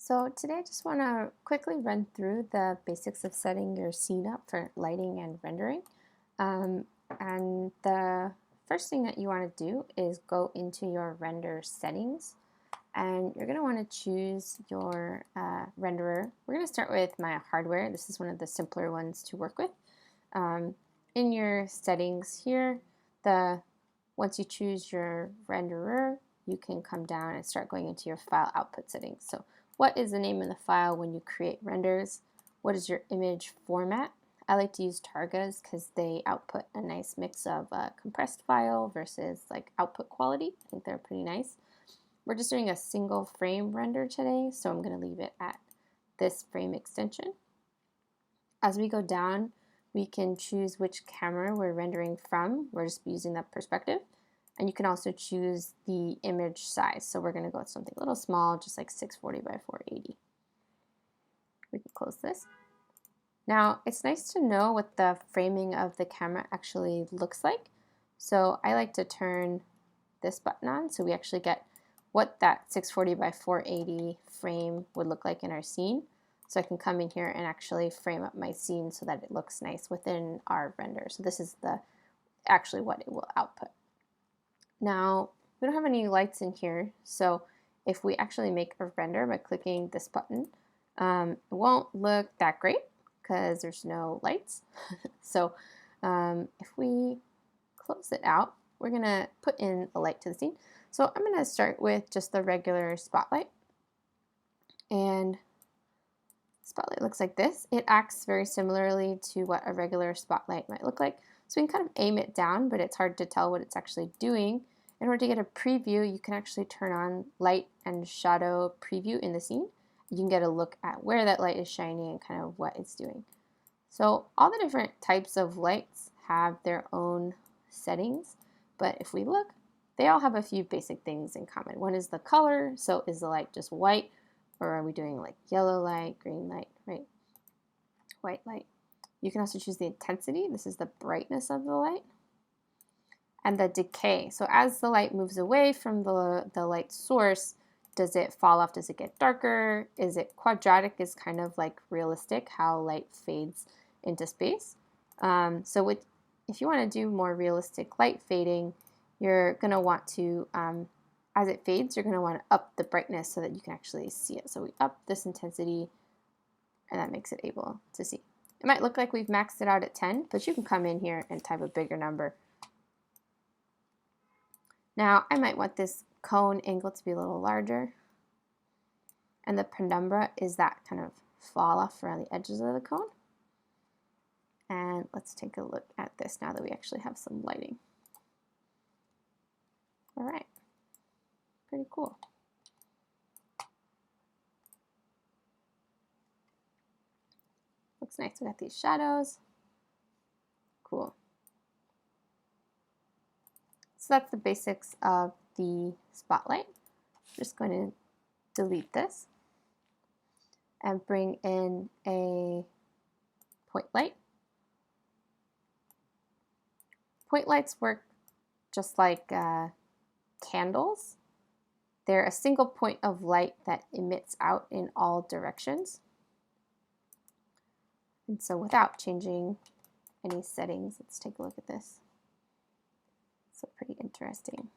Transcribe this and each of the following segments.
So today I just want to quickly run through the basics of setting your scene up for lighting and rendering. Um, and the first thing that you want to do is go into your render settings, and you're going to want to choose your renderer. We're going to start with my hardware. This is one of the simpler ones to work with. Um, in your settings here, once you choose your renderer, you can come down and start going into your file output settings. So what is the name of the file when you create renders? What is your image format? I like to use Targas because they output a nice mix of compressed file versus like output quality. I think they're pretty nice. We're just doing a single frame render today, so I'm going to leave it at this frame extension. As we go down, we can choose which camera we're rendering from. We're just using that perspective. And you can also choose the image size. So we're going to go with something a little small, just like 640 by 480. We can close this. Now, it's nice to know what the framing of the camera actually looks like. So I like to turn this button on so we actually get what that 640 by 480 frame would look like in our scene. So I can come in here and actually frame up my scene so that it looks nice within our render. So this is actually what it will output. Now, we don't have any lights in here, so if we actually make a render by clicking this button, it won't look that great because there's no lights. So if we close it out, we're going to put in a light to the scene. So I'm going to start with just the regular spotlight. And spotlight looks like this. It acts very similarly to what a regular spotlight might look like. So we can kind of aim it down, but it's hard to tell what it's actually doing. In order to get a preview, you can actually turn on light and shadow preview in the scene. You can get a look at where that light is shining and kind of what it's doing. So all the different types of lights have their own settings, but if we look, they all have a few basic things in common. One is the color, so is the light just white, or are we doing like yellow light, green light, right? White light. You can also choose the intensity. This is the brightness of the light. And the decay. So as the light moves away from the light source, does it fall off? Does it get darker? Is it quadratic? Is kind of like realistic, how light fades into space. If you want to do more realistic light fading, you're going to want to, as it fades, you're going to want to up the brightness so that you can actually see it. So we up this intensity, and that makes it able to see. It might look like we've maxed it out at 10, but you can come in here and type a bigger number. Now, I might want this cone angle to be a little larger. And the penumbra is that kind of fall off around the edges of the cone. And let's take a look at this now that we actually have some lighting. All right, pretty cool. Looks nice. We got these shadows. Cool. So that's the basics of the spotlight. I'm just going to delete this and bring in a point light. Point lights work just like candles. They're a single point of light that emits out in all directions. And so without changing any settings, let's take a look at this. So pretty interesting.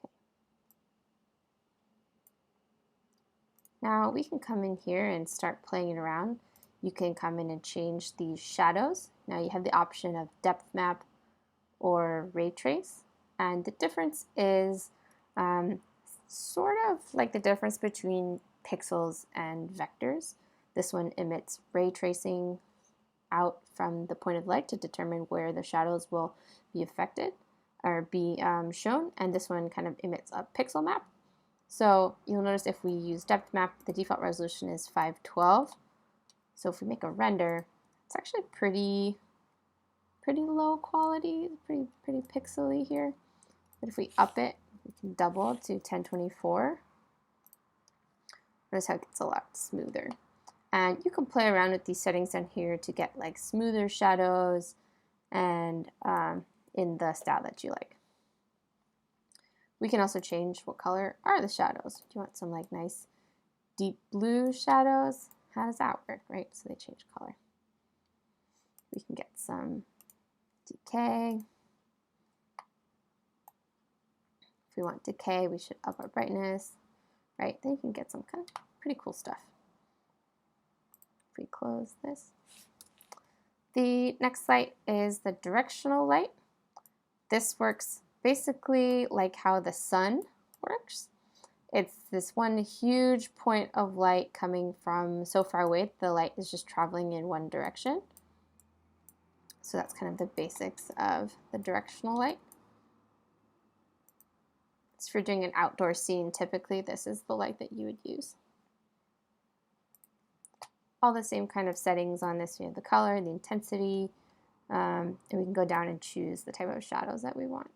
Okay. Now we can come in here and start playing it around. You can come in and change these shadows. Now you have the option of depth map or ray trace. And the difference is sort of like the difference between pixels and vectors. This one emits ray tracing out from the point of light to determine where the shadows will be affected or be shown, and this one kind of emits a pixel map. So you'll notice if we use depth map, the default resolution is 512. So if we make a render, it's actually pretty low quality, pretty pixely here. But if we up it, we can double to 1024. Notice how it gets a lot smoother. And you can play around with these settings down here to get like smoother shadows and in the style that you like. We can also change what color are the shadows. Do you want some like nice deep blue shadows? How does that work, right? So they change color. We can get some decay. If we want decay, we should up our brightness, right? Then you can get some kind of pretty cool stuff. If we close this. The next light is the directional light. This works basically like how the sun works. It's this one huge point of light coming from so far away, the light is just traveling in one direction. So that's kind of the basics of the directional light. So if you're doing an outdoor scene, typically this is the light that you would use. All the same kind of settings on this. We have the color, the intensity, and we can go down and choose the type of shadows that we want.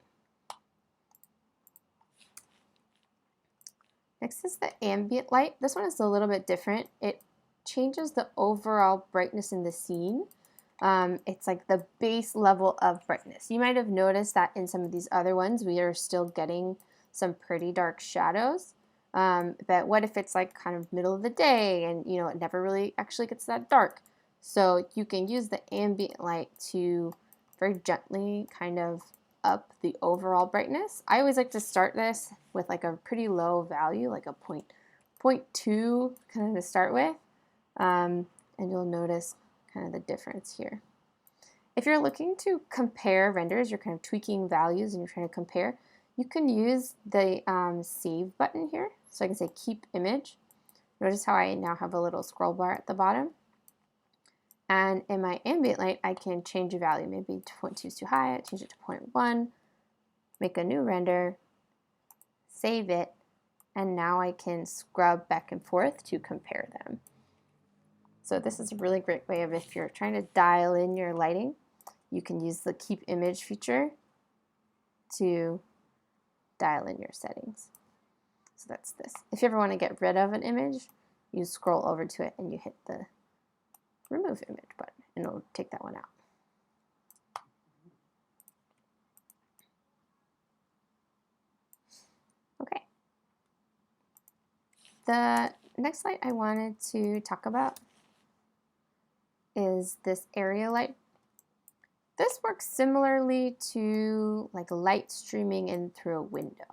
Next is the ambient light. This one is a little bit different. It changes the overall brightness in the scene. It's like the base level of brightness. You might have noticed that in some of these other ones, we are still getting some pretty dark shadows. But what if it's like kind of middle of the day and it never really actually gets that dark? So you can use the ambient light to very gently kind of up the overall brightness. I always like to start this with like a pretty low value, like a 0.2 kind of to start with. And you'll notice kind of the difference here. If you're looking to compare renders, you're kind of tweaking values and you're trying to compare, you can use the save button here. So I can say keep image. Notice how I now have a little scroll bar at the bottom. And in my ambient light, I can change a value. Maybe 0.2 is too high, I change it to 0.1, make a new render, save it, and now I can scrub back and forth to compare them. So this is a really great way of if you're trying to dial in your lighting, you can use the keep image feature to dial in your settings. So that's this. If you ever want to get rid of an image, you scroll over to it and you hit the remove image button and it'll take that one out. Okay. The next light I wanted to talk about is this area light. This works similarly to like light streaming in through a window.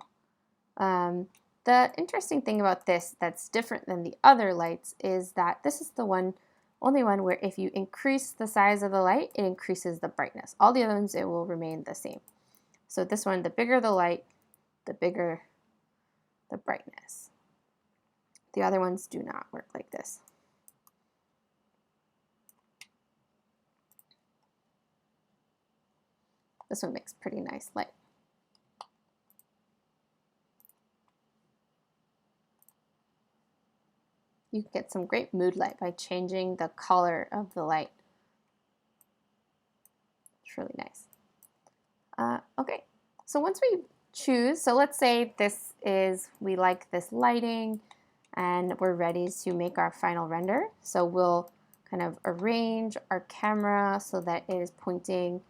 The interesting thing about this that's different than the other lights is that this is the only one where if you increase the size of the light, it increases the brightness. All the other ones, it will remain the same. So this one, the bigger the light, the bigger the brightness. The other ones do not work like this. This one makes pretty nice light. You can get some great mood light by changing the color of the light. It's really nice. Okay, so once we choose, so let's say we like this lighting and we're ready to make our final render. So we'll kind of arrange our camera so that it is pointing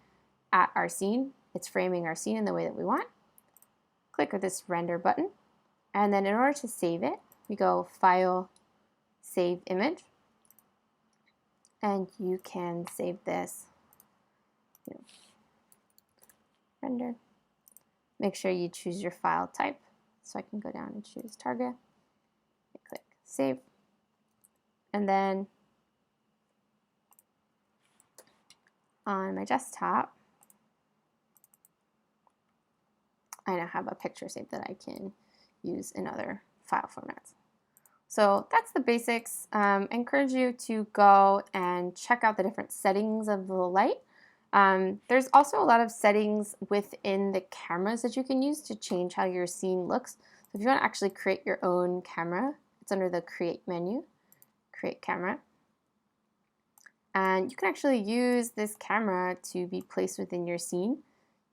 at our scene. It's framing our scene in the way that we want. Click this render button. And then in order to save it, we go File, Save Image. And you can save this, render. Make sure you choose your file type. So I can go down and choose Targa. And click Save. And then on my desktop, I now have a picture saved that I can use in other file formats. So that's the basics. I encourage you to go and check out the different settings of the light. There's also a lot of settings within the cameras that you can use to change how your scene looks. So if you want to actually create your own camera, it's under the Create menu, Create Camera. And you can actually use this camera to be placed within your scene.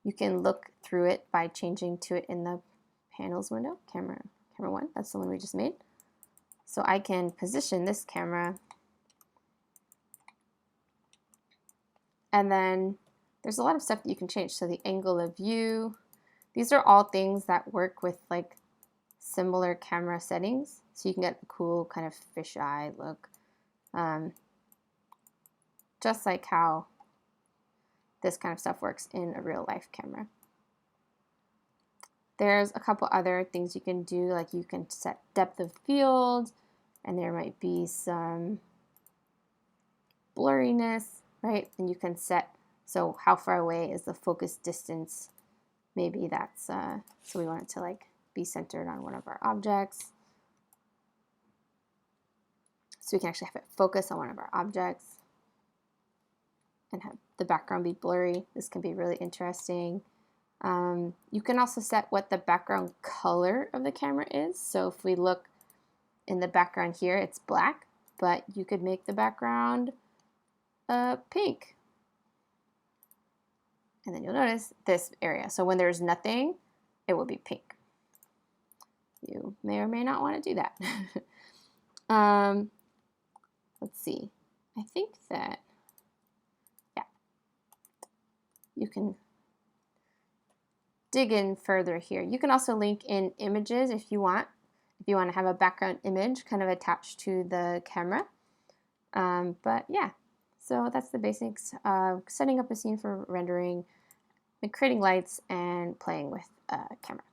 You can look through it by changing to it in the panels window, camera 1, that's the one we just made. So I can position this camera, and then there's a lot of stuff that you can change. So the angle of view, These are all things that work with like similar camera settings, so you can get a cool kind of fisheye look, just like how this kind of stuff works in a real life camera. There's a couple other things you can do, like you can set depth of field, and there might be some blurriness, right? And you can set, so how far away is the focus distance? Maybe that's, so we want it to like be centered on one of our objects. So we can actually have it focus on one of our objects and have the background be blurry. This can be really interesting. You can also set what the background color of the camera is. So if we look in the background here, it's black, but you could make the background pink. And then you'll notice this area. So when there's nothing, it will be pink. You may or may not want to do that. Let's see. I think that, yeah, you can dig in further here. You can also link in images if you want. If you want to have a background image kind of attached to the camera. But yeah, so that's the basics of setting up a scene for rendering, and creating lights, and playing with a camera.